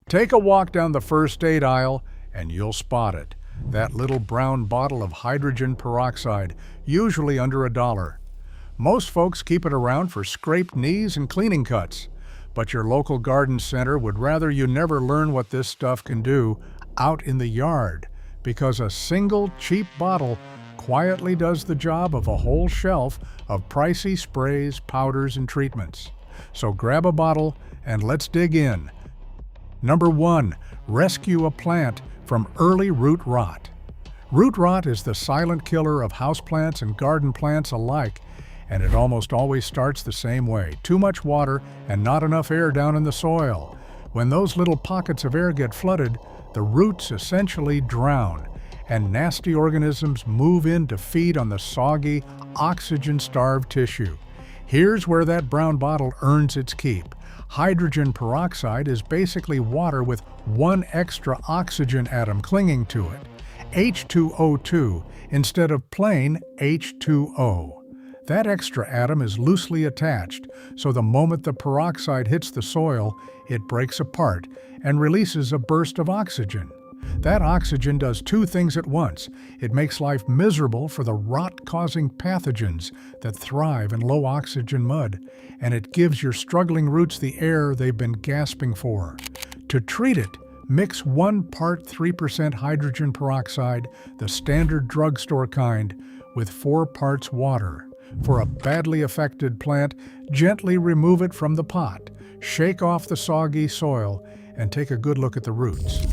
Take a walk down the first aid aisle and you'll spot it. That little brown bottle of hydrogen peroxide, usually under $1. Most folks keep it around for scraped knees and cleaning cuts, but your local garden center would rather you never learn what this stuff can do out in the yard, because a single cheap bottle quietly does the job of a whole shelf of pricey sprays, powders, and treatments. So grab a bottle and let's dig in. Number 1. Rescue a plant from early root rot. Root rot is the silent killer of houseplants and garden plants alike, and it almost always starts the same way: too much water and not enough air down in the soil. When those little pockets of air get flooded, the roots essentially drown, and nasty organisms move in to feed on the soggy, oxygen-starved tissue. Here's where that brown bottle earns its keep. Hydrogen peroxide is basically water with one extra oxygen atom clinging to it, H2O2, instead of plain H2O. That extra atom is loosely attached, so the moment the peroxide hits the soil, it breaks apart and releases a burst of oxygen. That oxygen does two things at once. It makes life miserable for the rot-causing pathogens that thrive in low-oxygen mud, and it gives your struggling roots the air they've been gasping for. To treat it, mix 1 part 3% hydrogen peroxide, the standard drugstore kind, with 4 parts water. For a badly affected plant, gently remove it from the pot, shake off the soggy soil, and take a good look at the roots.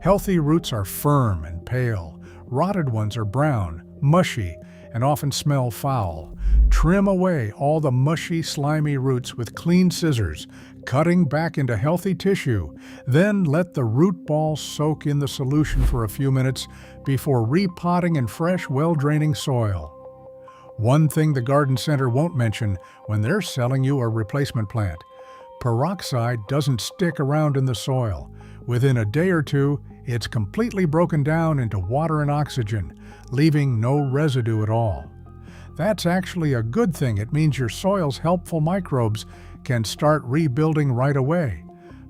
Healthy roots are firm and pale. Rotted ones are brown, mushy, and often smell foul. Trim away all the mushy, slimy roots with clean scissors, cutting back into healthy tissue. Then let the root ball soak in the solution for a few minutes before repotting in fresh, well-draining soil. One thing the garden center won't mention when they're selling you a replacement plant: peroxide doesn't stick around in the soil. Within a day or two, it's completely broken down into water and oxygen, leaving no residue at all. That's actually a good thing. It means your soil's helpful microbes can start rebuilding right away.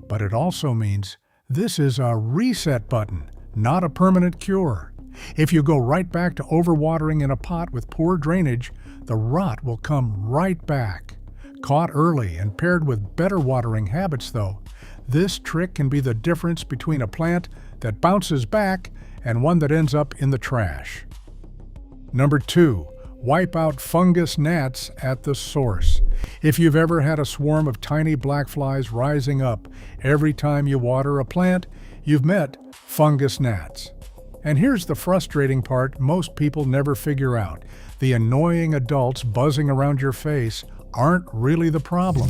But it also means this is a reset button, not a permanent cure. If you go right back to overwatering in a pot with poor drainage, the rot will come right back. Caught early and paired with better watering habits, though, this trick can be the difference between a plant that bounces back and one that ends up in the trash. Number 2. Wipe out fungus gnats at the source. If you've ever had a swarm of tiny black flies rising up every time you water a plant, you've met fungus gnats. And here's the frustrating part most people never figure out: the annoying adults buzzing around your face aren't really the problem.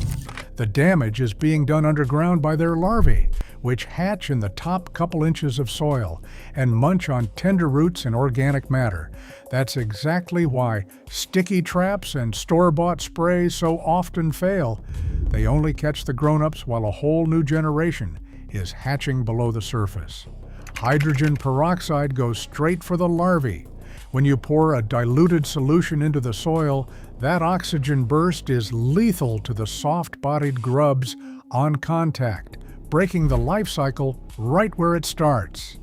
The damage is being done underground by their larvae, which hatch in the top couple inches of soil and munch on tender roots and organic matter. That's exactly why sticky traps and store-bought sprays so often fail. They only catch the grown-ups while a whole new generation is hatching below the surface. Hydrogen peroxide goes straight for the larvae. When you pour a diluted solution into the soil, that oxygen burst is lethal to the soft-bodied grubs on contact, breaking the life cycle right where it starts.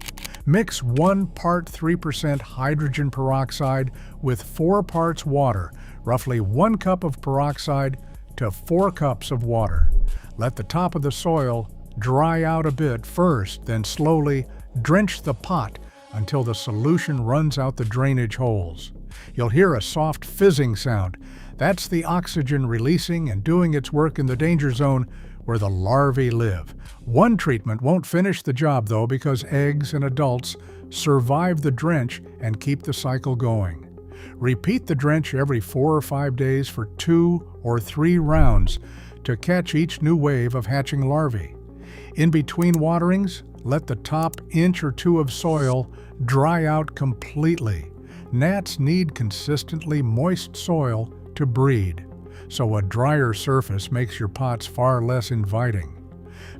Mix 1 part 3% hydrogen peroxide with 4 parts water, roughly 1 cup of peroxide to 4 cups of water. Let the top of the soil dry out a bit first, then slowly drench the pot until the solution runs out the drainage holes. You'll hear a soft fizzing sound. That's the oxygen releasing and doing its work in the danger zone where the larvae live. One treatment won't finish the job, though, because eggs and adults survive the drench and keep the cycle going. Repeat the drench every 4 or 5 days for 2 or 3 rounds to catch each new wave of hatching larvae. In between waterings, let the top inch or 2 of soil dry out completely. Gnats need consistently moist soil to breed, so a drier surface makes your pots far less inviting.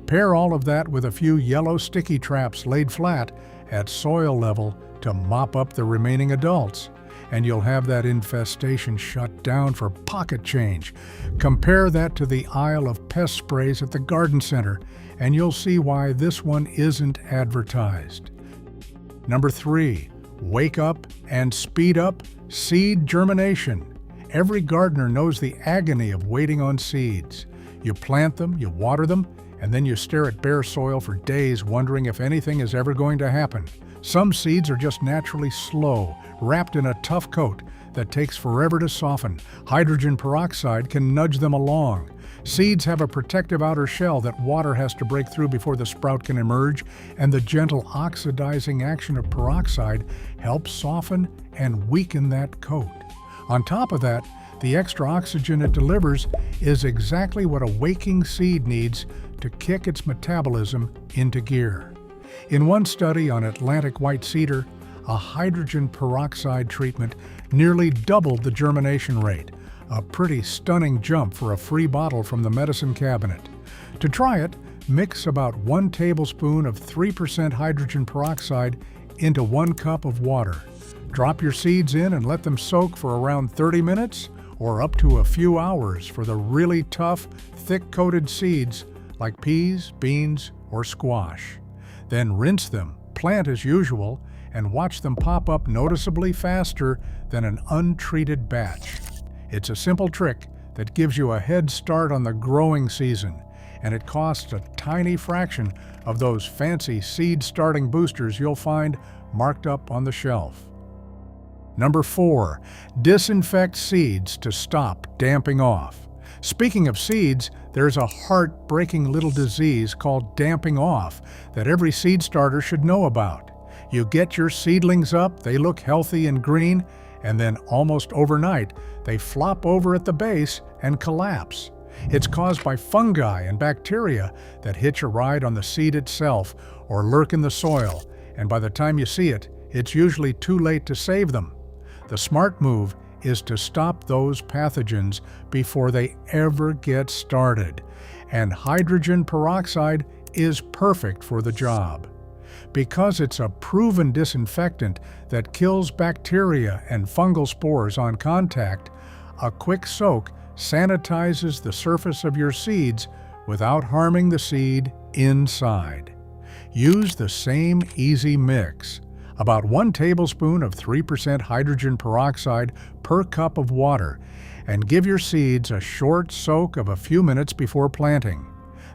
Pair all of that with a few yellow sticky traps laid flat at soil level to mop up the remaining adults, and you'll have that infestation shut down for pocket change. Compare that to the aisle of pest sprays at the garden center, and you'll see why this one isn't advertised. Number 3, wake up and speed up seed germination. Every gardener knows the agony of waiting on seeds. You plant them, you water them, and then you stare at bare soil for days wondering if anything is ever going to happen. Some seeds are just naturally slow, wrapped in a tough coat that takes forever to soften. Hydrogen peroxide can nudge them along. Seeds have a protective outer shell that water has to break through before the sprout can emerge, and the gentle oxidizing action of peroxide helps soften and weaken that coat. On top of that, the extra oxygen it delivers is exactly what a waking seed needs to kick its metabolism into gear. In one study on Atlantic white cedar, a hydrogen peroxide treatment nearly doubled the germination rate, a pretty stunning jump for a free bottle from the medicine cabinet. To try it, mix about 1 tablespoon of 3% hydrogen peroxide into 1 cup of water. Drop your seeds in and let them soak for around 30 minutes or up to a few hours for the really tough, thick-coated seeds like peas, beans, or squash. Then rinse them, plant as usual, and watch them pop up noticeably faster than an untreated batch. It's a simple trick that gives you a head start on the growing season, and it costs a tiny fraction of those fancy seed-starting boosters you'll find marked up on the shelf. Number 4, disinfect seeds to stop damping off. Speaking of seeds, there's a heart-breaking little disease called damping off that every seed starter should know about. You get your seedlings up, they look healthy and green, and then almost overnight, they flop over at the base and collapse. It's caused by fungi and bacteria that hitch a ride on the seed itself or lurk in the soil, and by the time you see it, it's usually too late to save them. The smart move is to stop those pathogens before they ever get started, and hydrogen peroxide is perfect for the job. Because it's a proven disinfectant that kills bacteria and fungal spores on contact, a quick soak sanitizes the surface of your seeds without harming the seed inside. Use the same easy mix, about 1 tablespoon of 3% hydrogen peroxide per cup of water, and give your seeds a short soak of a few minutes before planting.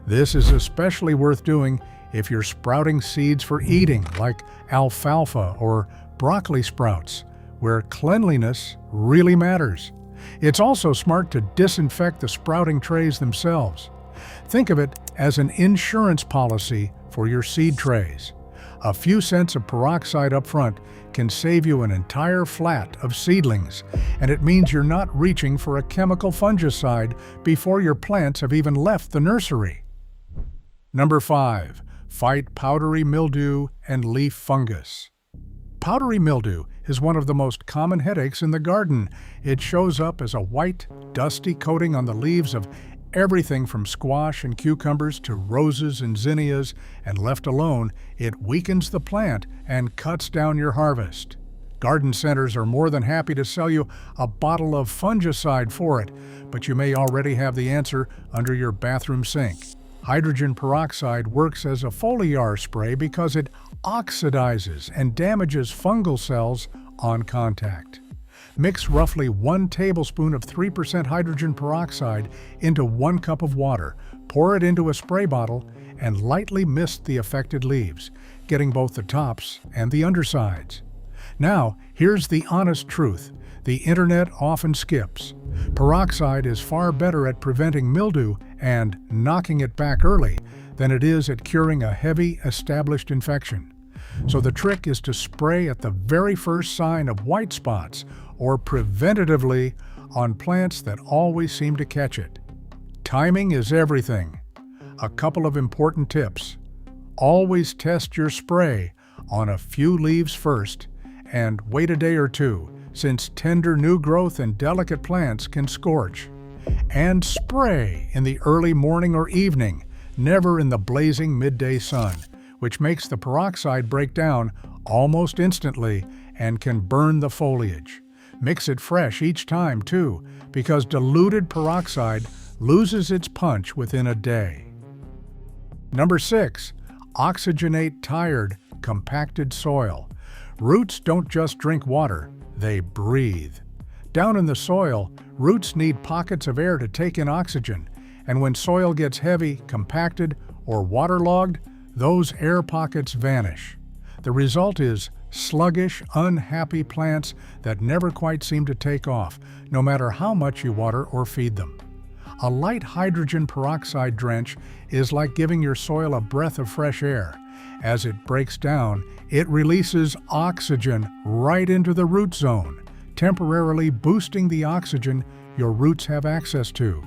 This is especially worth doing if you're sprouting seeds for eating, like alfalfa or broccoli sprouts, where cleanliness really matters. It's also smart to disinfect the sprouting trays themselves. Think of it as an insurance policy for your seed trays. A few cents of peroxide up front can save you an entire flat of seedlings, and it means you're not reaching for a chemical fungicide before your plants have even left the nursery. Number 5, fight powdery mildew and leaf fungus. Powdery mildew is one of the most common headaches in the garden. It shows up as a white, dusty coating on the leaves of everything from squash and cucumbers to roses and zinnias, and left alone, it weakens the plant and cuts down your harvest. Garden centers are more than happy to sell you a bottle of fungicide for it, but you may already have the answer under your bathroom sink. Hydrogen peroxide works as a foliar spray because it oxidizes and damages fungal cells on contact. Mix roughly 1 tablespoon of 3% hydrogen peroxide into 1 cup of water, pour it into a spray bottle, and lightly mist the affected leaves, getting both the tops and the undersides. Now, here's the honest truth the internet often skips. Peroxide is far better at preventing mildew and knocking it back early than it is at curing a heavy, established infection. So the trick is to spray at the very first sign of white spots or preventatively on plants that always seem to catch it. Timing is everything. A couple of important tips. Always test your spray on a few leaves first and wait a day or two, since tender new growth and delicate plants can scorch. And spray in the early morning or evening, never in the blazing midday sun, which makes the peroxide break down almost instantly and can burn the foliage. Mix it fresh each time too, because diluted peroxide loses its punch within a day. Number 6. Oxygenate tired, compacted soil. Roots don't just drink water, they breathe. Down in the soil, roots need pockets of air to take in oxygen, and when soil gets heavy, compacted, or waterlogged, those air pockets vanish. The result is sluggish, unhappy plants that never quite seem to take off, no matter how much you water or feed them. A light hydrogen peroxide drench is like giving your soil a breath of fresh air. As it breaks down, it releases oxygen right into the root zone, temporarily boosting the oxygen your roots have access to.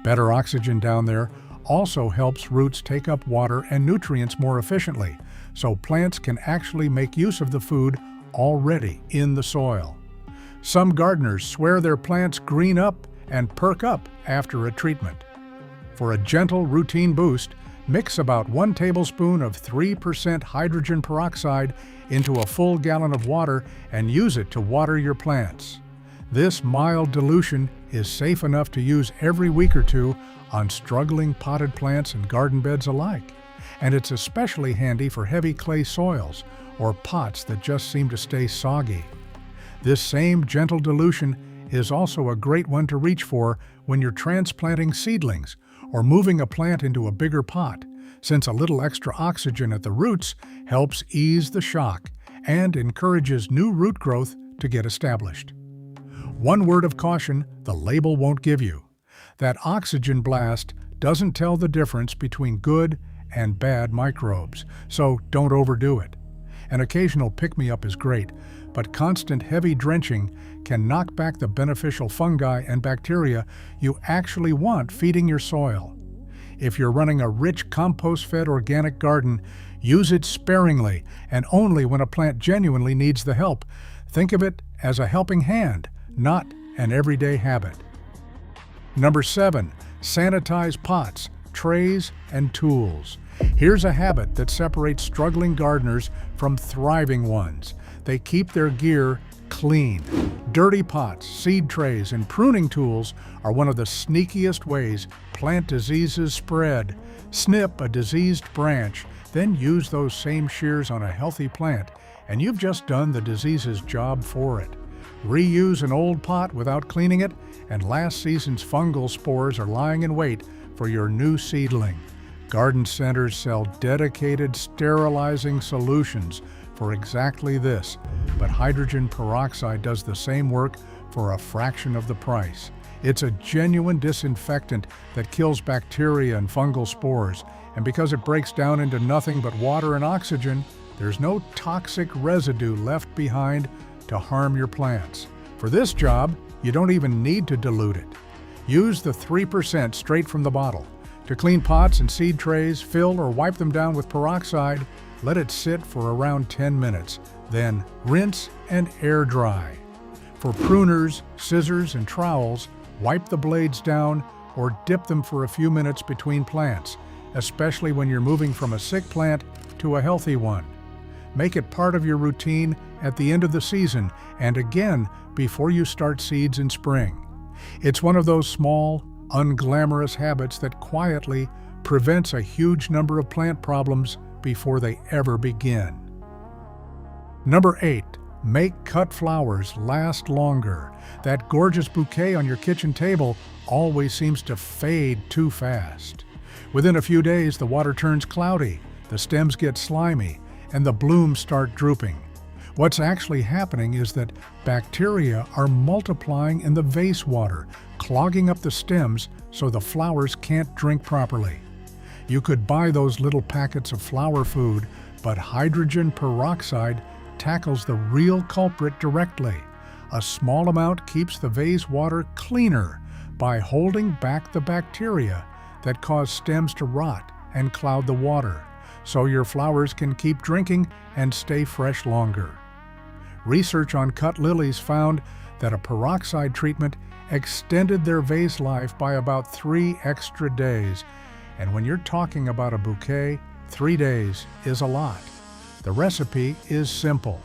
Better oxygen down there also helps roots take up water and nutrients more efficiently, so plants can actually make use of the food already in the soil. Some gardeners swear their plants green up and perk up after a treatment. For a gentle routine boost, mix about 1 tablespoon of 3% hydrogen peroxide into a full gallon of water and use it to water your plants. This mild dilution is safe enough to use every week or two on struggling potted plants and garden beds alike. And it's especially handy for heavy clay soils or pots that just seem to stay soggy. This same gentle dilution is also a great one to reach for when you're transplanting seedlings or moving a plant into a bigger pot, since a little extra oxygen at the roots helps ease the shock and encourages new root growth to get established. One word of caution the label won't give you. That oxygen blast doesn't tell the difference between good and bad microbes, so don't overdo it. An occasional pick-me-up is great, but constant heavy drenching can knock back the beneficial fungi and bacteria you actually want feeding your soil. If you're running a rich compost-fed organic garden, use it sparingly and only when a plant genuinely needs the help. Think of it as a helping hand, not an everyday habit. Number 7. Sanitize pots, trays, and tools. Here's a habit that separates struggling gardeners from thriving ones. They keep their gear clean. Dirty pots, seed trays, and pruning tools are one of the sneakiest ways plant diseases spread. Snip a diseased branch, then use those same shears on a healthy plant, and you've just done the disease's job for it. Reuse an old pot without cleaning it, and last season's fungal spores are lying in wait for your new seedling. Garden centers sell dedicated sterilizing solutions for exactly this, but hydrogen peroxide does the same work for a fraction of the price. It's a genuine disinfectant that kills bacteria and fungal spores, and because it breaks down into nothing but water and oxygen, there's no toxic residue left behind to harm your plants. For this job, you don't even need to dilute it. Use the 3% straight from the bottle. To clean pots and seed trays, fill or wipe them down with peroxide. Let it sit for around 10 minutes, then rinse and air dry. For pruners, scissors, and trowels, wipe the blades down or dip them for a few minutes between plants, especially when you're moving from a sick plant to a healthy one. Make it part of your routine at the end of the season and again before you start seeds in spring. It's one of those small, unglamorous habits that quietly prevents a huge number of plant problems before they ever begin. Number 8. Make cut flowers last longer. That gorgeous bouquet on your kitchen table always seems to fade too fast. Within a few days, the water turns cloudy, the stems get slimy, and the blooms start drooping. What's actually happening is that bacteria are multiplying in the vase water, clogging up the stems so the flowers can't drink properly. You could buy those little packets of flower food, but hydrogen peroxide tackles the real culprit directly. A small amount keeps the vase water cleaner by holding back the bacteria that cause stems to rot and cloud the water, so your flowers can keep drinking and stay fresh longer. Research on cut lilies found that a peroxide treatment extended their vase life by about 3 extra days. And when you're talking about a bouquet, 3 days is a lot. The recipe is simple.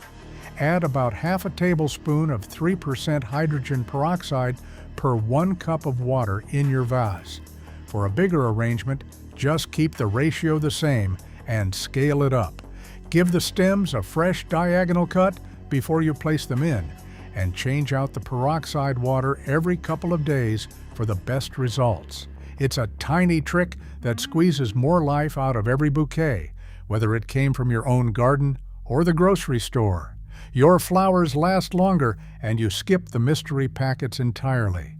Add about half a tablespoon of 3% hydrogen peroxide per 1 cup of water in your vase. For a bigger arrangement, Just keep the ratio the same and scale it up. Give the stems a fresh diagonal cut before you place them in, and change out the peroxide water every couple of days for the best results. It's a tiny trick that squeezes more life out of every bouquet, whether it came from your own garden or the grocery store. Your flowers last longer, and you skip the mystery packets entirely.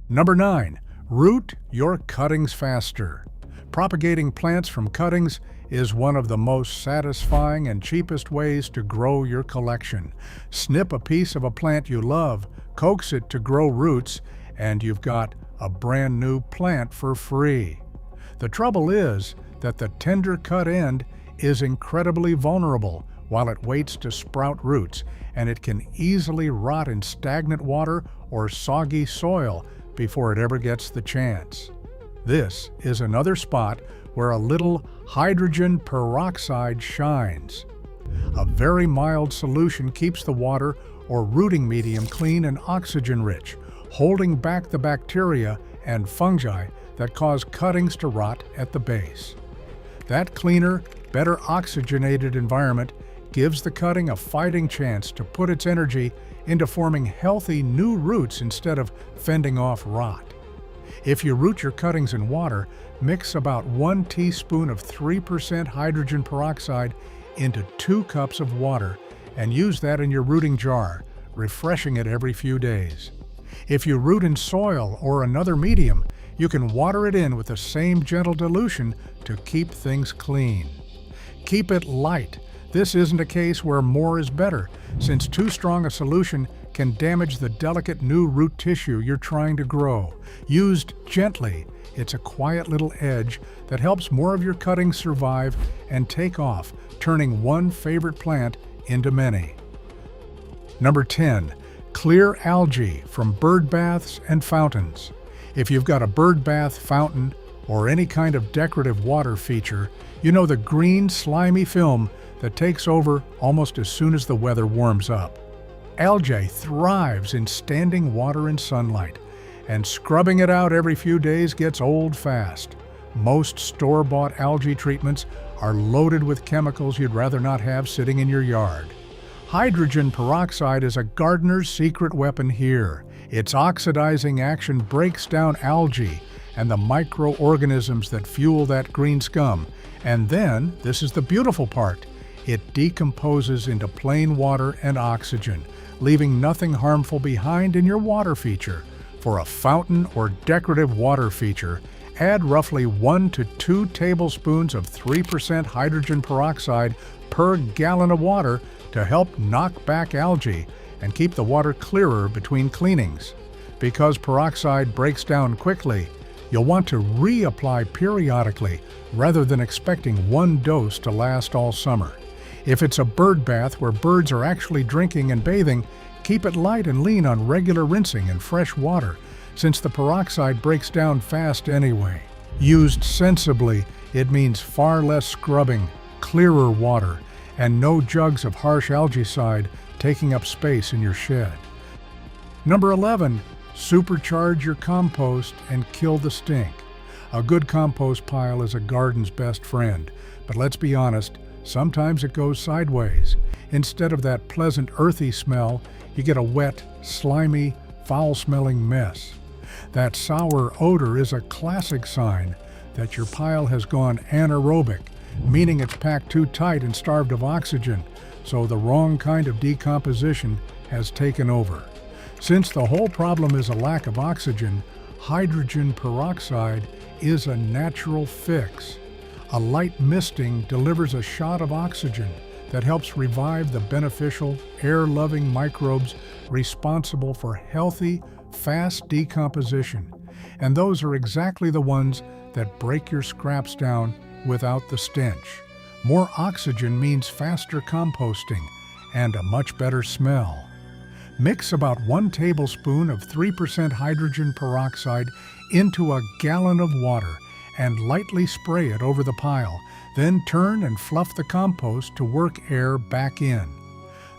Number 9. Root your cuttings faster. Propagating plants from cuttings is one of the most satisfying and cheapest ways to grow your collection. Snip a piece of a plant you love, coax it to grow roots, and you've got a brand new plant for free. The trouble is that the tender cut end is incredibly vulnerable while it waits to sprout roots, and it can easily rot in stagnant water or soggy soil before it ever gets the chance. This is another spot where a little hydrogen peroxide shines. A very mild solution keeps the water or rooting medium clean and oxygen-rich, holding back the bacteria and fungi that cause cuttings to rot at the base. That cleaner, better oxygenated environment gives the cutting a fighting chance to put its energy into forming healthy new roots instead of fending off rot. If you root your cuttings in water, mix about 1 teaspoon of 3% hydrogen peroxide into 2 cups of water and use that in your rooting jar, refreshing it every few days. If you root in soil or another medium, you can water it in with the same gentle dilution to keep things clean. Keep it light. This isn't a case where more is better, since too strong a solution can damage the delicate new root tissue you're trying to grow. Used gently, it's a quiet little edge that helps more of your cuttings survive and take off, turning one favorite plant into many. Number 10. Clear algae from bird baths and fountains. If you've got a bird bath, fountain, or any kind of decorative water feature, you know the green, slimy film that takes over almost as soon as the weather warms up. Algae thrives in standing water and sunlight, and scrubbing it out every few days gets old fast. Most store-bought algae treatments are loaded with chemicals you'd rather not have sitting in your yard. Hydrogen peroxide is a gardener's secret weapon here. Its oxidizing action breaks down algae and the microorganisms that fuel that green scum. And then, this is the beautiful part, it decomposes into plain water and oxygen, leaving nothing harmful behind in your water feature. For a fountain or decorative water feature, add roughly 1 to 2 tablespoons of 3% hydrogen peroxide per gallon of water to help knock back algae and keep the water clearer between cleanings. Because peroxide breaks down quickly, you'll want to reapply periodically rather than expecting one dose to last all summer. If it's a bird bath where birds are actually drinking and bathing, keep it light and lean on regular rinsing and fresh water, since the peroxide breaks down fast anyway. Used sensibly, it means far less scrubbing, clearer water, and no jugs of harsh algaecide taking up space in your shed. Number 11. Supercharge your compost and kill the stink. A good compost pile is a garden's best friend, but let's be honest, sometimes it goes sideways. Instead of that pleasant earthy smell, you get a wet, slimy, foul-smelling mess. That sour odor is a classic sign that your pile has gone anaerobic, meaning it's packed too tight and starved of oxygen, so the wrong kind of decomposition has taken over. Since the whole problem is a lack of oxygen, hydrogen peroxide is a natural fix. A light misting delivers a shot of oxygen that helps revive the beneficial, air-loving microbes responsible for healthy, fast decomposition. And those are exactly the ones that break your scraps down without the stench. More oxygen means faster composting and a much better smell. Mix about 1 tablespoon of 3% hydrogen peroxide into a gallon of water and lightly spray it over the pile, then turn and fluff the compost to work air back in.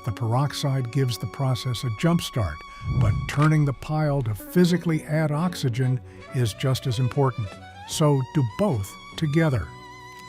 The peroxide gives the process a jump start, but turning the pile to physically add oxygen is just as important. so do both together.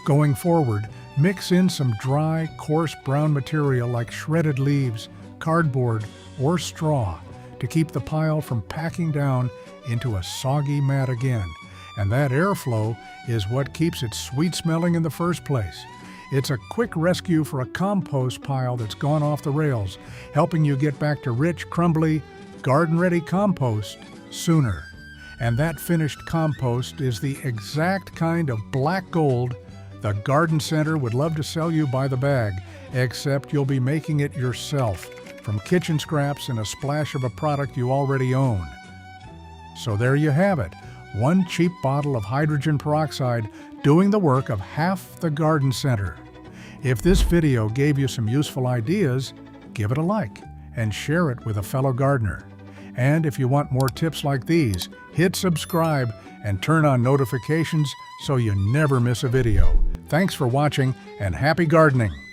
Going forward, mix in some dry, coarse brown material like shredded leaves, cardboard, or straw to keep the pile from packing down into a soggy mat again. And that airflow is what keeps it sweet-smelling in the first place. It's a quick rescue for a compost pile that's gone off the rails, helping you get back to rich, crumbly, garden-ready compost sooner. And that finished compost is the exact kind of black gold the garden center would love to sell you by the bag, except you'll be making it yourself from kitchen scraps and a splash of a product you already own. So there you have it, one cheap bottle of hydrogen peroxide doing the work of half the garden center. If this video gave you some useful ideas, give it a like and share it with a fellow gardener. And if you want more tips like these, hit subscribe and turn on notifications so you never miss a video. Thanks for watching and happy gardening!